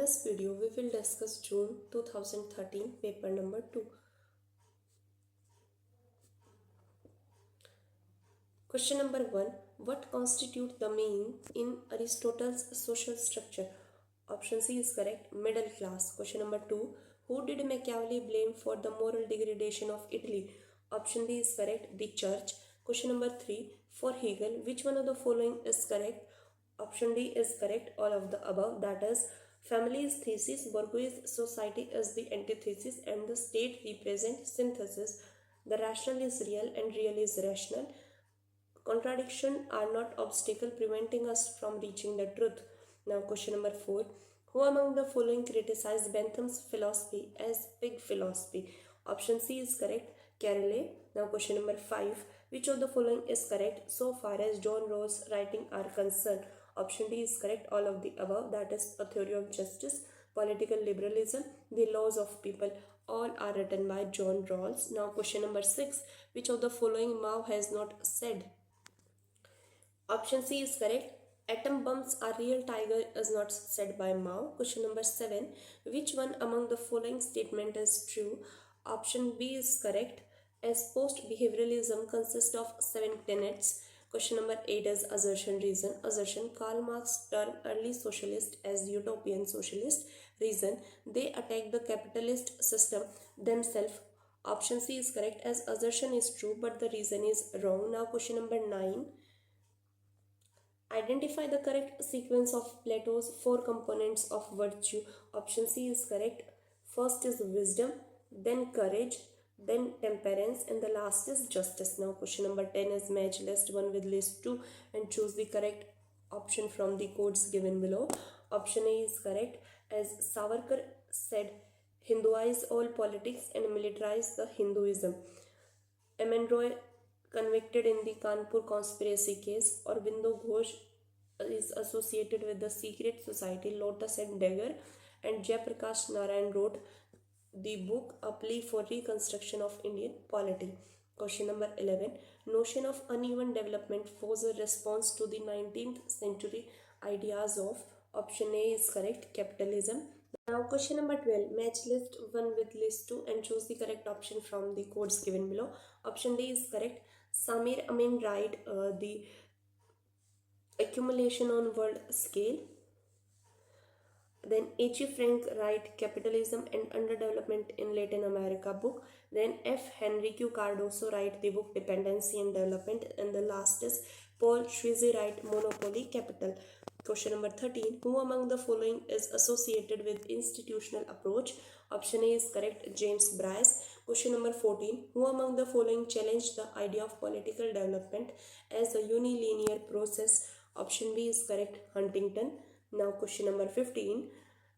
this video, we will discuss June 2013 paper number 2. Question number 1. What constitutes the mean in Aristotle's social structure? Option C is correct, middle class. Question number 2. Who did Machiavelli blame for the moral degradation of Italy? Option D is correct, the church. Question number 3. For Hegel, which one of the following is correct? Option D is correct, all of the above, that is, family is thesis, bourgeois society is the antithesis, and the state represents synthesis. The rational is real and real is rational. Contradiction are not obstacle preventing us from reaching the truth. Now question number 4. Who among the following criticized Bentham's philosophy as pig philosophy? Option C is correct, Carlyle. Now question number 5. Which of the following is correct so far as John Rawls' writing are concerned? Option D is correct, all of the above, that is, A Theory of Justice, Political Liberalism, The Laws of People, all are written by John Rawls. Now question number 6. Which of the following Mao has not said? Option C is correct, atom bombs are real, tiger is not said by Mao. Question number 7. Which one among the following statement is true? Option B is correct, as post-behavioralism consists of 7 tenets. Question number 8 is assertion reason. Assertion, Karl Marx termed early socialist as utopian socialist. Reason, they attack the capitalist system themselves. Option C is correct, as assertion is true but the reason is wrong. Now question number 9. Identify the correct sequence of Plato's 4 components of virtue. Option C is correct. First is wisdom, then courage, then temperance, and the last is justice. Now question number 10 is match list 1 with list 2 and choose the correct option from the codes given below. Option A is correct, as Savarkar said, Hinduize all politics and militarize the Hinduism. Roy convicted in the Kanpur conspiracy case. Aurobindo Ghosh is associated with the secret society Lotus and Dagger, and Jayaprakash Narayan wrote the book A Plea for Reconstruction of Indian Polity. Question number 11. Notion of uneven development was a response to the 19th century ideas of. Option A is correct, capitalism. Now question number 12. Match list 1 with list 2 and choose the correct option from the codes given below. Option D is correct. Samir Amin write the accumulation on world scale. Then H. Frank write Capitalism and Underdevelopment in Latin America book. Then F. Henry Q. Cardoso write the book Dependency and Development. And the last is Paul Schweitzer write Monopoly Capital. Question number 13. Who among the following is associated with institutional approach? Option A is correct, James Bryce. Question number 14. Who among the following challenged the idea of political development as a unilinear process? Option B is correct, Huntington. Now question number 15.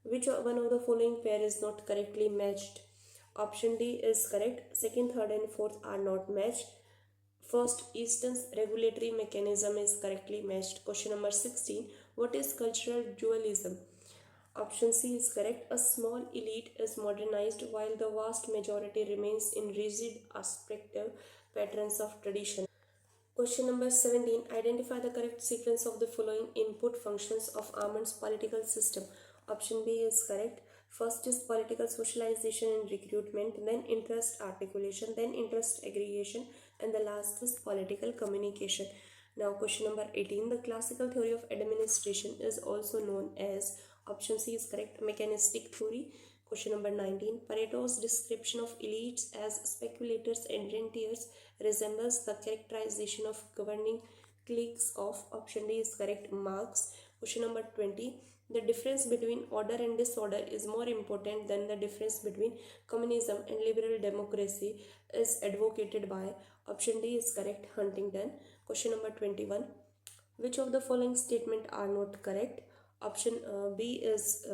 Which one of the following pair is not correctly matched? Option D is correct. Second, third and fourth are not matched. First, Easton's regulatory mechanism is correctly matched. Question number 16. What is cultural dualism? Option C is correct. A small elite is modernized while the vast majority remains in rigid aspirative patterns of tradition. Question number 17. Identify the correct sequence of the following input functions of Armand's political system. Option B is correct. First is political socialization and recruitment, then interest articulation, then interest aggregation, and the last is political communication. Now question number 18. The classical theory of administration is also known as. Option C is correct, mechanistic theory. Question number 19. Pareto's description of elites as speculators and rentiers resembles the characterization of governing cliques of. Option D is correct, Marx. Question number 20. The difference between order and disorder is more important than the difference between communism and liberal democracy is advocated by. Option D is correct, Huntington. Question number 21. Which of the following statements are not correct? Option B is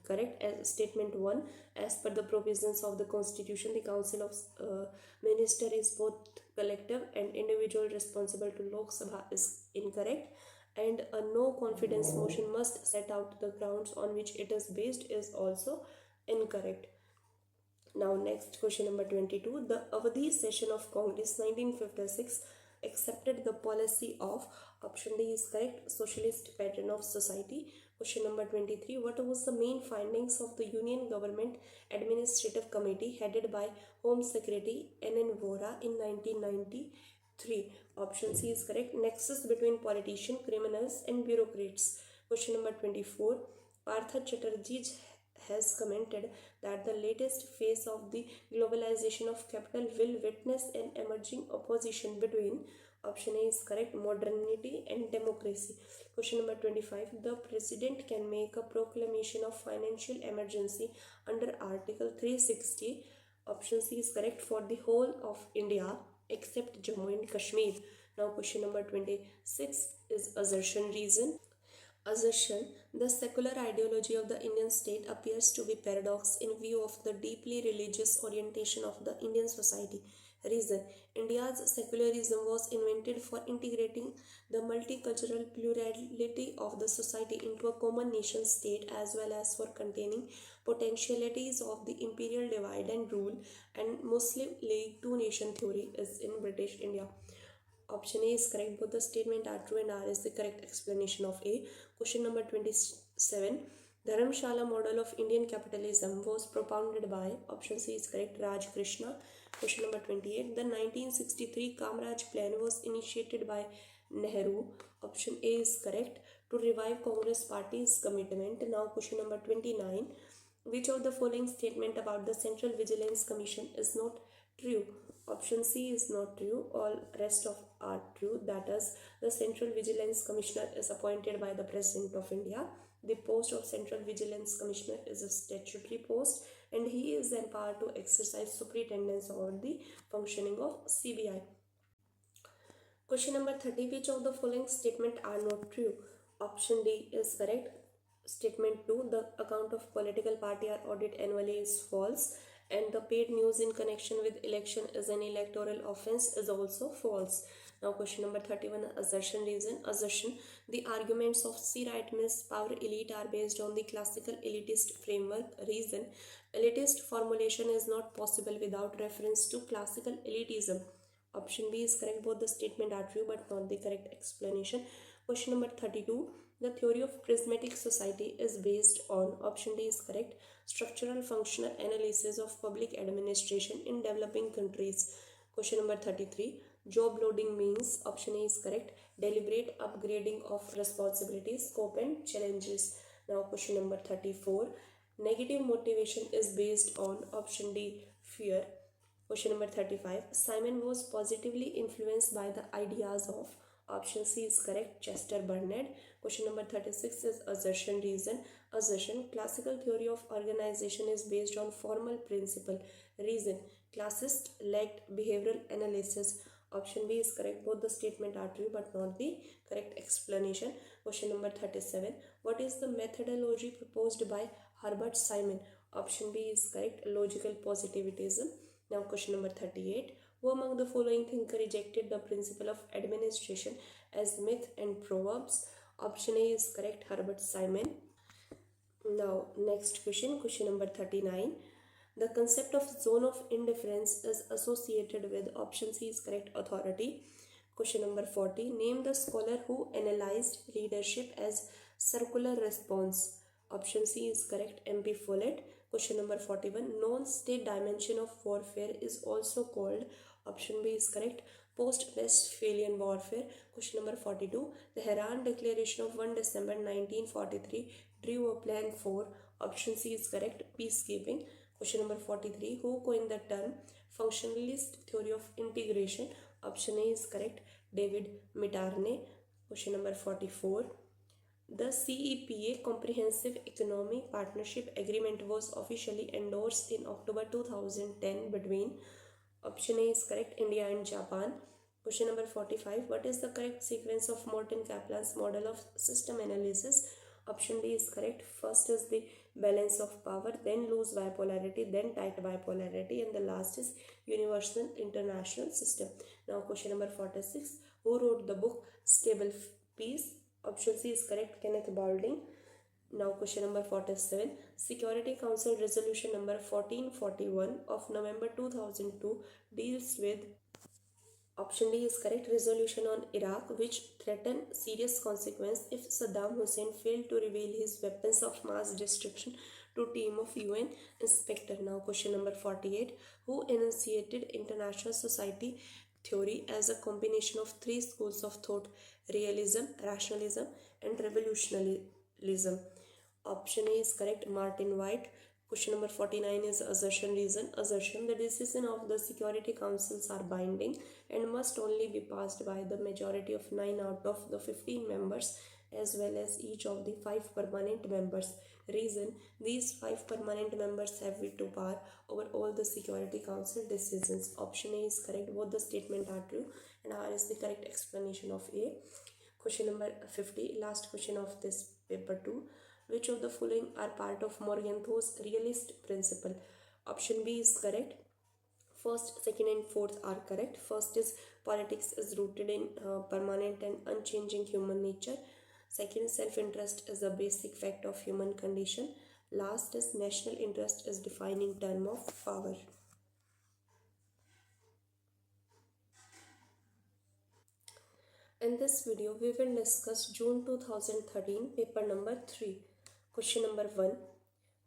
correct, as statement 1. As per the provisions of the Constitution, the Council of Ministers is both collective and individual responsible to Lok Sabha is incorrect. And a no confidence motion must set out the grounds on which it is based is also incorrect. Now next, question number 22. The Avadhi session of Congress 1956 accepted the policy of. Option D is correct, socialist pattern of society. Question number 23. What was the main findings of the Union Government Administrative Committee headed by Home Secretary N.N. Vora in 1993? Option C is correct. Nexus between politicians, criminals and bureaucrats. Question number 24. Arthur Chatterjee has commented that the latest phase of the globalization of capital will witness an emerging opposition between, option A is correct, modernity and democracy. Question number 25. The president can make a proclamation of financial emergency under Article 360. Option C is correct, for the whole of India except Jammu and Kashmir. Now question number 26 is assertion reason. Assertion: the secular ideology of the Indian state appears to be paradox in view of the deeply religious orientation of the Indian society. Reason: India's secularism was invented for integrating the multicultural plurality of the society into a common nation state, as well as for containing potentialities of the imperial divide and rule and Muslim League two-nation theory is in British India. Option A is correct. Both the statement are true and R is the correct explanation of A. Question number 27. Dharamshala model of Indian capitalism was propounded by, option C is correct, Raj Krishna. Question number 28. The 1963 Kamraj plan was initiated by Nehru. Option A is correct, to revive Congress party's commitment. Now question number 29. Which of the following statement about the Central Vigilance Commission is not true? Option C is not true. All rest of are true. That is, the Central Vigilance Commissioner is appointed by the President of India. The post of Central Vigilance Commissioner is a statutory post and he is empowered to exercise superintendence over the functioning of CBI. Question number 30. Which of the following statement are not true? Option D is correct. Statement 2. The account of political party are audited annually is false, and the paid news in connection with election is an electoral offense is also false. Now question number 31. Assertion reason. Assertion: the arguments of C. Wright Mills power elite are based on the classical elitist framework. Reason: elitist formulation is not possible without reference to classical elitism. Option B is correct. Both the statement are true but not the correct explanation. Question number 32. The theory of prismatic society is based on, option D is correct, structural functional analysis of public administration in developing countries. Question number 33. Job loading means, option A is correct, deliberate upgrading of responsibilities, scope and challenges. Now question number 34. Negative motivation is based on, option D, fear. Question number 35. Simon was positively influenced by the ideas of, option C is correct, Chester Bernard. Question number 36 is assertion reason. Assertion: classical theory of organization is based on formal principle. Reason: classist lacked behavioral analysis. Option B is correct. Both the statement are true but not the correct explanation. Question number 37. What is the methodology proposed by Herbert Simon? Option B is correct, logical positivism. Now question number 38. Who among the following thinkers rejected the principle of administration as myth and proverbs? Option A is correct, Herbert Simon. Now next question, question number 39. The concept of zone of indifference is associated with, option C is correct, authority. Question number 40. Name the scholar who analyzed leadership as circular response. Option C is correct, M.P. Follett. Question number 41. Non-state dimension of warfare is also called, option B is correct, post-Westphalian warfare. Question number 42. The Haran Declaration of 1 December 1943 drew a plan for, option C is correct, peacekeeping. Question number 43. Who coined the term functionalist theory of integration? Option A is correct, David Mitarne. Question number 44. The CEPA Comprehensive Economic Partnership Agreement was officially endorsed in October 2010 between, option A is correct, India and Japan. Question number 45. What is the correct sequence of Morton Kaplan's model of system analysis? Option D is correct. First is the balance of power, then loose bipolarity, then tight bipolarity, and the last is universal international system. Now question number 46. Who wrote the book Stable Peace? Option C is correct, Kenneth Balding. Now question number 47. Security Council Resolution number 1441 of November 2002 deals with, Option D is correct. Resolution on Iraq, which threatened serious consequence if Saddam Hussein failed to reveal his weapons of mass destruction to team of UN inspector. Now question number 48. Who enunciated international society theory as a combination of three schools of thought: realism, rationalism, and revolutionarism? Option A is correct. Martin White. Question number 49 is assertion reason. Assertion: the decision of the Security Councils are binding and must only be passed by the majority of 9 out of the 15 members as well as each of the 5 permanent members. Reason: these 5 permanent members have veto power over all the Security Council decisions. Option A is correct. Both the statements are true and R is the correct explanation of A. Question number 50, last question of this paper 2. Which of the following are part of Morgenthau's realist principle? Option B is correct. First, second, and fourth are correct. First is politics is rooted in permanent and unchanging human nature. Second, self-interest is a basic fact of human condition. Last is national interest is defining term of power. In this video, we will discuss June 2013, paper number 3. Question number 1.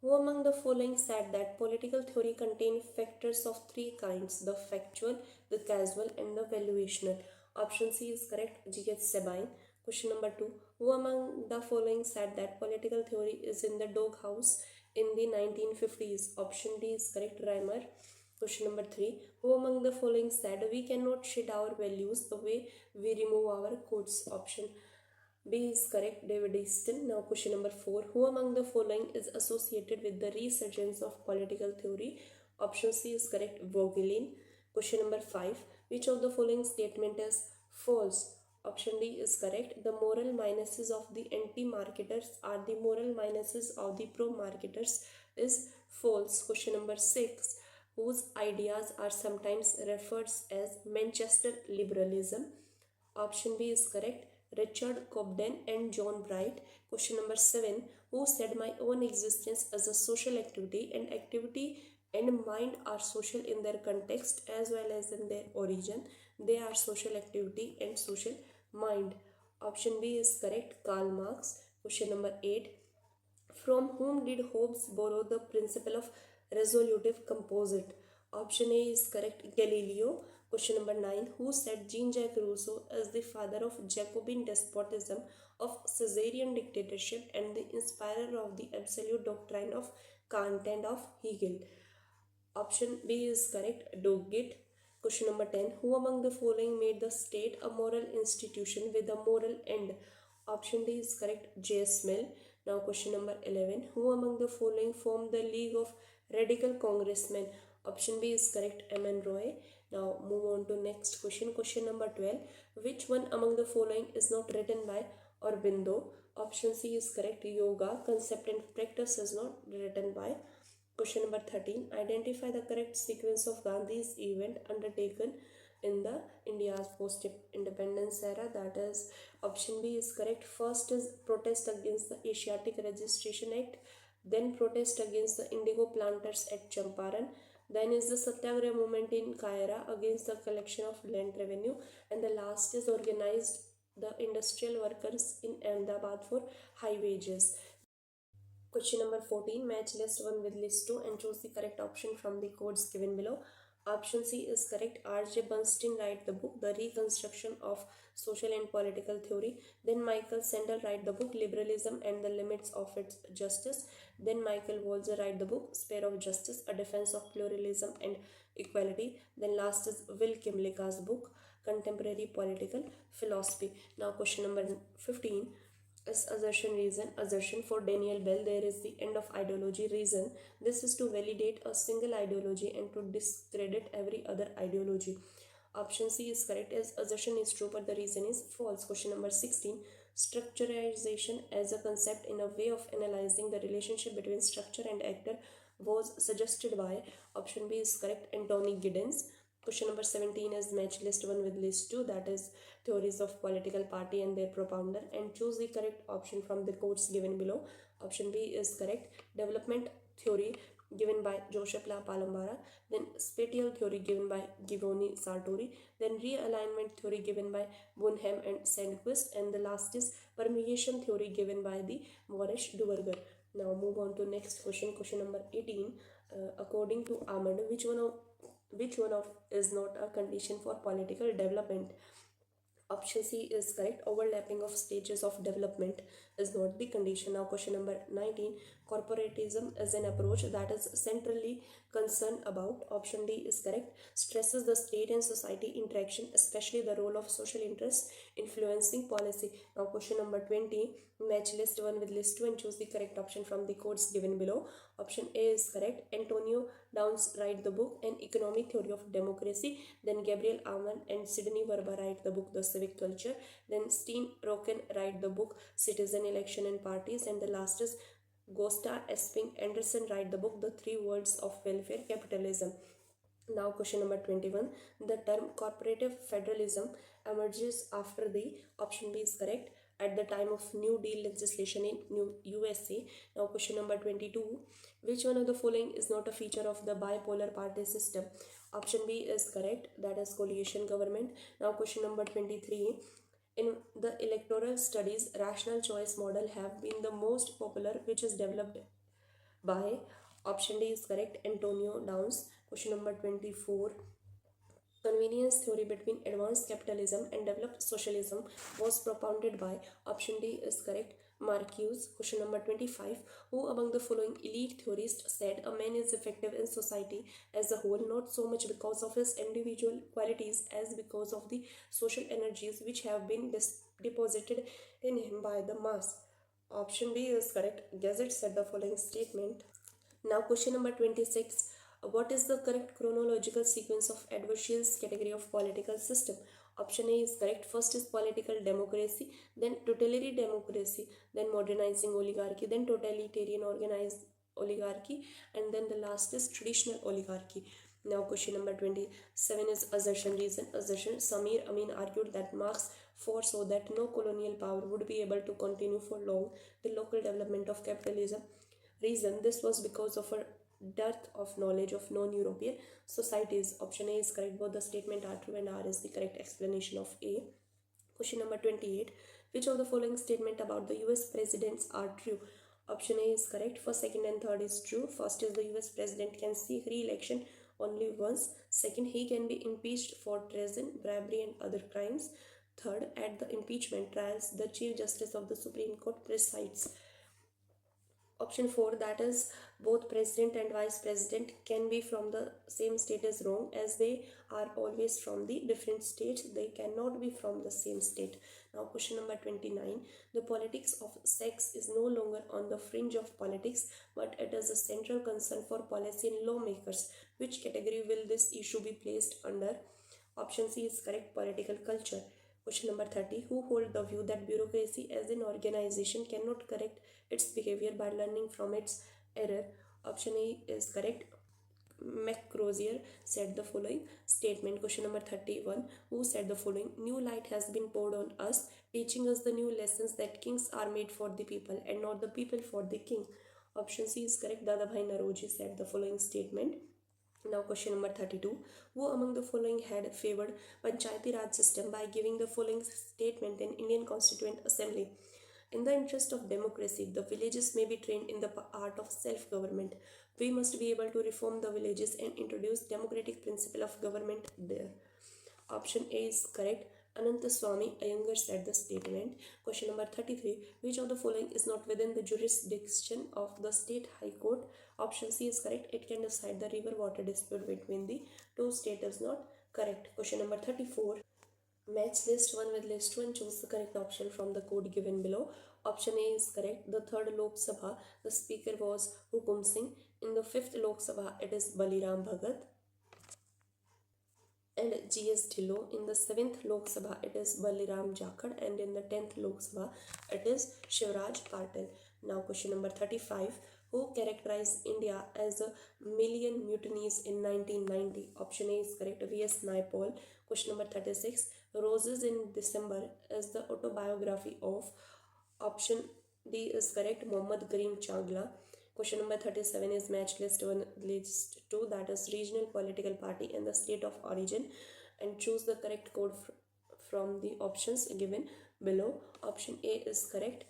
Who among the following said that political theory contains factors of three kinds: the factual, the causal, and the valuational? Option C is correct. G.H. Sabine. Question number 2. Who among the following said that political theory is in the doghouse in the 1950s? Option D is correct. Reimer. Question number 3. Who among the following said we cannot shed our values the way we remove our coats? Option B is correct. David Easton. Now question number 4. Who among the following is associated with the resurgence of political theory? Option C is correct. Vogelin. Question number 5. Which of the following statement is false? Option D is correct. The moral minuses of the anti-marketers are the moral minuses of the pro-marketers is false. Question number 6. Whose ideas are sometimes referred as Manchester liberalism? Option B is correct. Richard Cobden and John Bright. Question number 7. Who said my own existence as a social activity and mind are social in their context as well as in their origin? They are social activity and social mind. Option B is correct. Karl Marx. Question number 8. From whom did Hobbes borrow the principle of resolutive composite? Option A is correct. Galileo. Question number 9. Who said Jean-Jacques Rousseau as the father of Jacobin despotism, of Caesarian dictatorship, and the inspirer of the absolute doctrine of Kant and of Hegel? Option B is correct. Doggett. Question number 10. Who among the following made the state a moral institution with a moral end? Option D is correct. J.S. Mill. Now question number 11. Who among the following formed the League of Radical Congressmen? Option B is correct. M.N. Roy. Now move on to next question. Question number 12. Which one among the following is not written by Aurobindo? Option C is correct. Yoga, concept and practice is not written by. Question number 13. Identify the correct sequence of Gandhi's event undertaken in the India's post-independence era. That is, option B is correct. First is protest against the Asiatic Registration Act, then protest against the indigo planters at Champaran, then is the Satyagraha movement in Kaira against the collection of land revenue, and the last is organized the industrial workers in Ahmedabad for high wages. Question number 14. Match list 1 with list 2 and choose the correct option from the codes given below. Option C is correct. R.J. Bernstein write the book The Reconstruction of Social and Political Theory. Then Michael Sandel write the book Liberalism and the Limits of its Justice. Then Michael Walzer write the book Sphere of Justice, A Defense of Pluralism and Equality. Then last is Will Kymlicka's book Contemporary Political Philosophy. Now question number 15 is assertion reason. Assertion for Daniel Bell, there is the end of ideology. Reason, this is to validate a single ideology and to discredit every other ideology. Option C is correct, as assertion is true but the reason is false. Question number 16. Structuralization as a concept in a way of analyzing the relationship between structure and actor was suggested by. Option B is correct, Anthony Giddens. Question number 17 is match list 1 with list 2, that is theories of political party and their propounder, and choose the correct option from the quotes given below. Option B is correct, development theory given by Joseph La Palombara, then spatial theory given by Giovanni Sartori, then realignment theory given by Bunhem and Sandquist, and the last is permeation theory given by the Moresh Duverger. Now move on to next question, question number 18. According to Ahmad, which one of is not a condition for political development? Option C is correct. Overlapping of stages of development is not the condition. Now question number 19. Corporatism is an approach that is centrally concerned about. Option D is correct. Stresses the state and society interaction, especially the role of social interests influencing policy. Now question number 20. Match list 1 with list 2 and choose the correct option from the codes given below. Option A is correct. Antonio Downs write the book An Economic Theory of Democracy. Then Gabriel Alman and Sidney Verba write the book The Civic Culture. Then Steen Roken write the book Citizen Election and Parties. And the last is Gosta Esping Anderson write the book The Three Worlds of Welfare Capitalism. Now question number 21. The term corporative federalism emerges after the option B is correct at the time of New Deal legislation in USA. Now question number 22. Which one of the following is not a feature of the bipolar party system? Option B is correct, that is coalition government. Now question number 23. In the electoral studies, rational choice model have been the most popular, which is developed by. Option D is correct, Antonio Downs. Question number 24. Convenience theory between advanced capitalism and developed socialism was propounded by. Option D is correct, Marcuse. Question number 25. Who among the following elite theorists said a man is effective in society as a whole, not so much because of his individual qualities as because of the social energies which have been deposited in him by the mass? Option B is correct, Gazette said the following statement. Now question number 26. What is the correct chronological sequence of Edwardian's category of political system? Option A is correct. First is political democracy, then totalitarian democracy, then modernizing oligarchy, then totalitarian organized oligarchy, and then the last is traditional oligarchy. Now question number 27 is assertion, reason, assertion. Samir Amin argued that Marx foresaw that no colonial power would be able to continue for long the local development of capitalism. Reason, this was because of a dearth of knowledge of non-European societies. Option A is correct. Both the statement are true and R is the correct explanation of A. Question number 28. Which of the following statement about the US presidents are true? Option A is correct. First, second and third is true. First is the US president can seek re-election only once. Second, he can be impeached for treason, bribery and other crimes. Third, at the impeachment trials, the Chief Justice of the Supreme Court presides. Option 4, that is both president and vice president can be from the same state, is wrong, as they are always from the different states. They cannot be from the same state. Now question number 29. The politics of sex is no longer on the fringe of politics, but it is a central concern for policy and lawmakers. Which category will this issue be placed under? Option C is correct, political culture. Question number 30. Who hold the view that bureaucracy as an organization cannot correct its behavior by learning from its error? Option A is correct. McCrozier said the following statement. Question number 31. Who said the following? New light has been poured on us, teaching us the new lessons that kings are made for the people and not the people for the king. Option C is correct. Dadabhai Naroji said the following statement. Now question number 32. Who among the following had favored Panchayati Raj system by giving the following statement in Indian Constituent Assembly? In the interest of democracy, the villages may be trained in the art of self-government. We must be able to reform the villages and introduce democratic principle of government there. Option A is correct. Ananthaswamy Iyengar said the statement. Question number 33. Which of the following is not within the jurisdiction of the State High Court? Option C is correct. It can decide the river water dispute between the two states is not correct. Question number 34. Match list 1 with list 2 and choose the correct option from the code given below. Option A is correct. The 3rd Lok Sabha, the speaker was Hukum Singh. In the 5th Lok Sabha, it is Baliram Bhagat and G.S. Dhillon. In the 7th Lok Sabha, it is Baliram Jakhad, and in the 10th Lok Sabha, it is Shivraj Patil. Now question number 35. Who characterized India as a million mutinies in 1990? Option A is correct. V.S. Naipaul. Question number 36. Roses in December is the autobiography of. Option D is correct. Mohammad Karim Chagla. Question number 37 is match list 1, list 2, that is regional political party and the state of origin, and choose the correct code from the options given below. Option A is correct.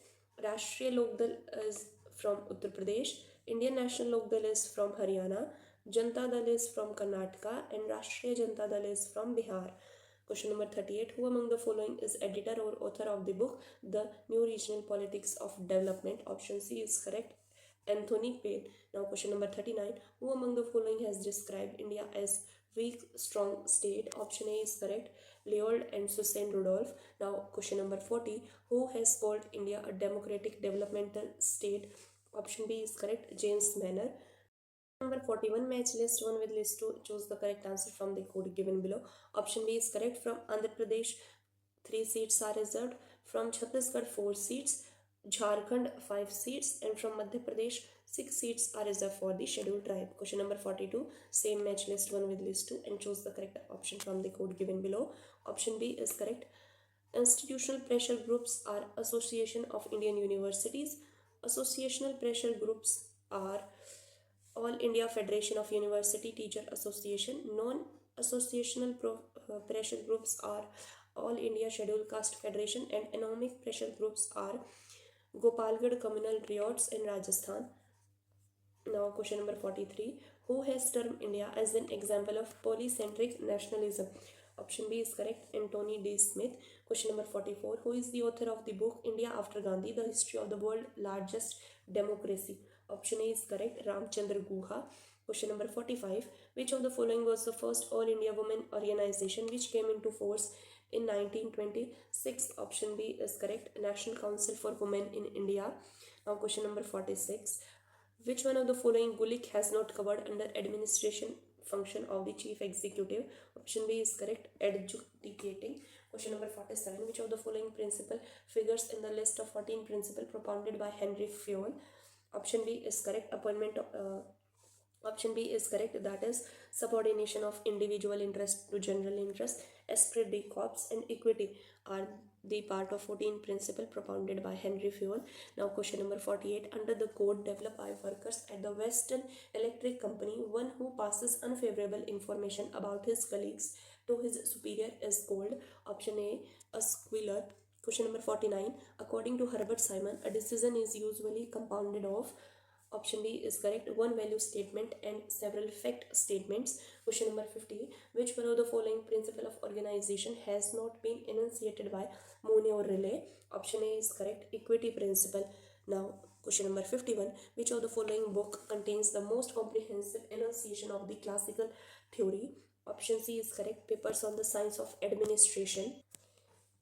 Rashtriya Lok Dal is from Uttar Pradesh, Indian National Lok Dal is from Haryana, Janata Dal is from Karnataka, and Rashtriya Janata Dal is from Bihar. Question number 38. Who among the following is editor or author of the book The New Regional Politics of Development? Option C is correct. Anthony Payne. Now question number 39. Who among the following has described India as weak, strong state? Option A is correct. Leopold and Susan Rudolph. Now question number 40. Who has called India a democratic developmental state? Option B is correct. James Manner. Number 41, match list 1 with list 2. Choose the correct answer from the code given below. Option B is correct. From Andhra Pradesh, 3 seats are reserved. From Chhattisgarh, 4 seats. Jharkhand, 5 seats. And from Madhya Pradesh, 6 seats are reserved for the scheduled tribe. Question number 42, same match list 1 with list 2, and choose the correct option from the code given below. Option B is correct. Institutional pressure groups are Association of Indian Universities. Associational pressure groups are All India Federation of University Teacher Association. Non-associational pressure groups are All India Scheduled Caste Federation, and economic pressure groups are Gopalgarh Communal Riots in Rajasthan. Now question number 43. Who has termed India as an example of polycentric nationalism? Option B is correct. Anthony D. Smith. Question number 44. Who is the author of the book India After Gandhi, The History of the World's Largest Democracy? Option A is correct. Ramchandra Guha. Question number 45. Which of the following was the first All India Women Organization which came into force in 1926? Option B is correct. National Council for Women in India. Now question number 46. Which one of the following Gulick has not covered under administration function of the chief executive? Option B is correct. Adjudicating. Question number 47. Which of the following principle figures in the list of 14 principles propounded by Henry Fayol? Option B is correct. Option B is correct, that is subordination of individual interest to general interest. Esprit de corps and equity are the part of 14 principle propounded by Henry Fayol. Now question number 48. Under the code developed by workers at the Western Electric Company, one who passes unfavorable information about his colleagues to his superior is called. Option A, a squealer. Question number 49. According to Herbert Simon, a decision is usually compounded of. Option B is correct. One value statement and several fact statements. Question number 50. Which one of the following principle of organization has not been enunciated by Mooney or Riley? Option A is correct. Equity principle. Now question number 51. Which of the following book contains the most comprehensive enunciation of the classical theory? Option C is correct. Papers on the Science of Administration.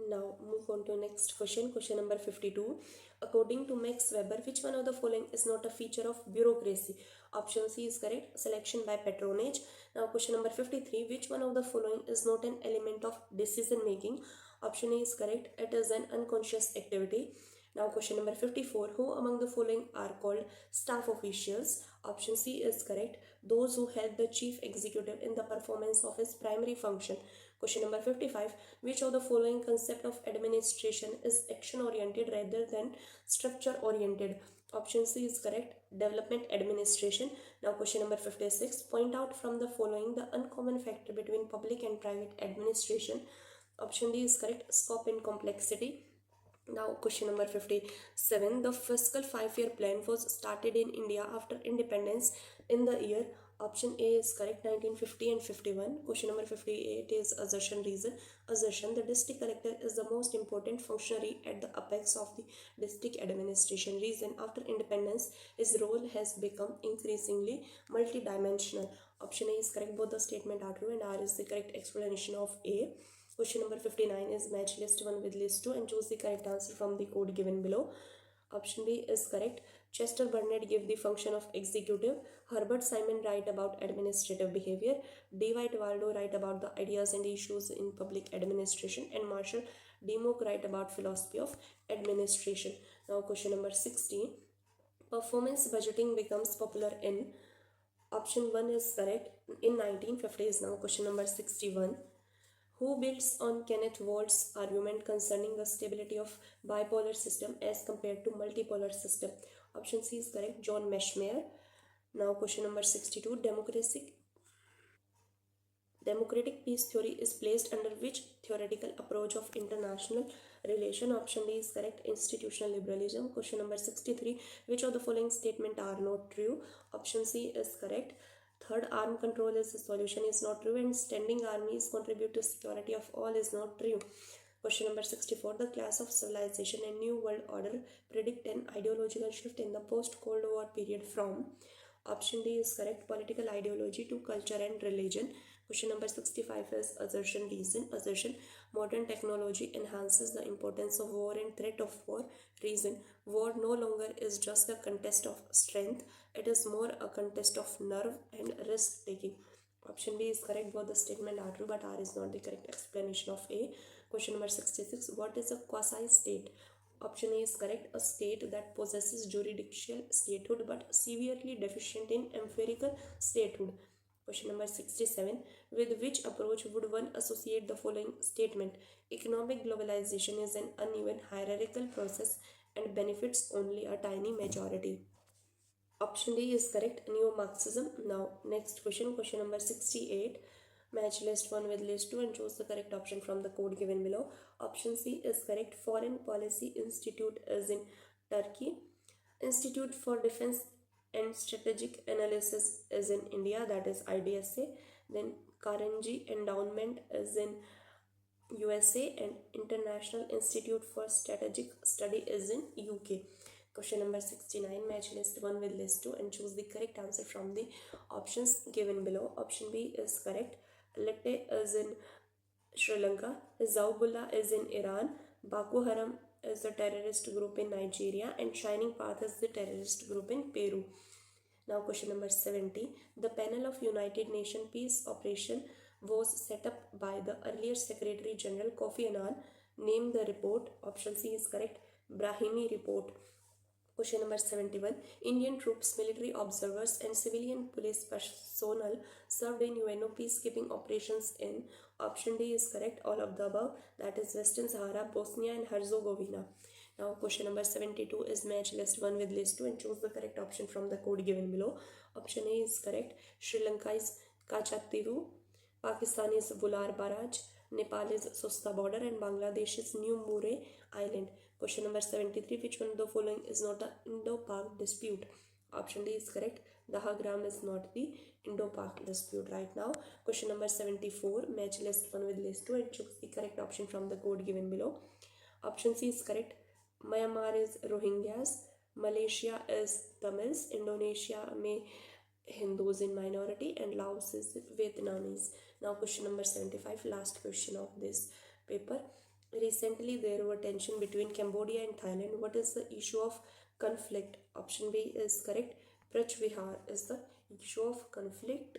Now move on to next question. Question number 52. According to Max Weber, which one of the following is not a feature of bureaucracy? Option C is correct. Selection by patronage. Now question number 53. Which one of the following is not an element of decision making? Option A is correct. It is an unconscious activity. Now question number 54. Who among the following are called staff officials? Option C is correct. Those who help the chief executive in the performance of his primary function. Question number 55. Which of the following concept of administration is action oriented rather than structure oriented? Option C is correct. Development administration. Now question number 56. Point out from the following the uncommon factor between public and private administration. Option D is correct. Scope and complexity. Now question number 57. The fiscal 5-year plan was started in India after independence in the year. Option A is correct. 1950 and 51. Question number 58 is assertion reason. Assertion. The district collector is the most important functionary at the apex of the district administration. Reason. After independence, his role has become increasingly multidimensional. Option A is correct. Both the statement are true and R is the correct explanation of A. Question number 59 is match list 1 with list 2 and choose the correct answer from the code given below. Option B is correct. Chester Burnett gave the function of executive. Herbert Simon write about administrative behavior. D. White Waldo write about the ideas and issues in public administration. And Marshall D. Mook write about philosophy of administration. Now question number 60. Performance budgeting becomes popular in. Option 1 is correct. In 1950s. Now question number 61. Who builds on Kenneth Walt's argument concerning the stability of bipolar system as compared to multipolar system? Option C is correct, John Meshmeyer. Now question number 62, democratic peace theory is placed under which theoretical approach of international relation? Option D is correct, institutional liberalism. Question number 63, which of the following statement are not true? Option C is correct, third arm control is a solution is not true, and standing armies contribute to security of all is not true. Question number 64, the class of civilization and new world order predict an ideological shift in the post Cold War period from? Option D is correct, political ideology to culture and religion. Question number 65 is assertion reason. Assertion, modern technology enhances the importance of war and threat of war. Reason, war no longer is just a contest of strength, it is more a contest of nerve and risk taking. Option B is correct, both the statement are true, but R is not the correct explanation of A. Question number 66, what is a quasi state? Option A is correct, a state that possesses jurisdictional statehood but severely deficient in empirical statehood. Question number 67, with which approach would one associate the following statement? Economic globalization is an uneven hierarchical process and benefits only a tiny majority. Option D is correct, neo-Marxism. Now, next question, question number 68. Match list 1 with list 2 and choose the correct option from the code given below. Option C is correct, Foreign Policy Institute is in Turkey. Institute for Defense and Strategic Analysis is in India, that is IDSA. Then Karanji Endowment is in USA, and International Institute for Strategic Study is in UK. Question number 69, match list 1 with list 2 and choose the correct answer from the options given below. Option B is correct, Lette is in Sri Lanka, Hezbollah is in Iran, Boko Haram is the terrorist group in Nigeria, and Shining Path is the terrorist group in Peru. Now question number 70, the panel of United Nations Peace Operation was set up by the earlier Secretary General Kofi Annan. Name the report. Option C is correct, Brahimi report. Question number 71, Indian troops, military observers and civilian police personnel served in UNO peacekeeping operations in? Option D is correct, all of the above, that is Western Sahara, Bosnia and Herzegovina. Now question number 72 is match list 1 with list 2 and choose the correct option from the code given below. Option A is correct, Sri Lanka is Kachatiru, Pakistan is Bular Baraj, Nepal is Susta border, and Bangladesh is New Murray Island. Question number 73, which one of the following is not an Indo-Pak dispute? Option D is correct, Dahagram is not the Indo-Pak dispute right now. Question number 74, match list 1 with list 2 and choose the correct option from the code given below. Option C is correct, Myanmar is Rohingyas, Malaysia is Tamils, Indonesia may Hindus in minority, and Laos is Vietnamese. Now question number 75, last question of this paper. Recently there were tension between Cambodia and Thailand. What is the issue of conflict? Option B is correct, Prach Vihar is the issue of conflict.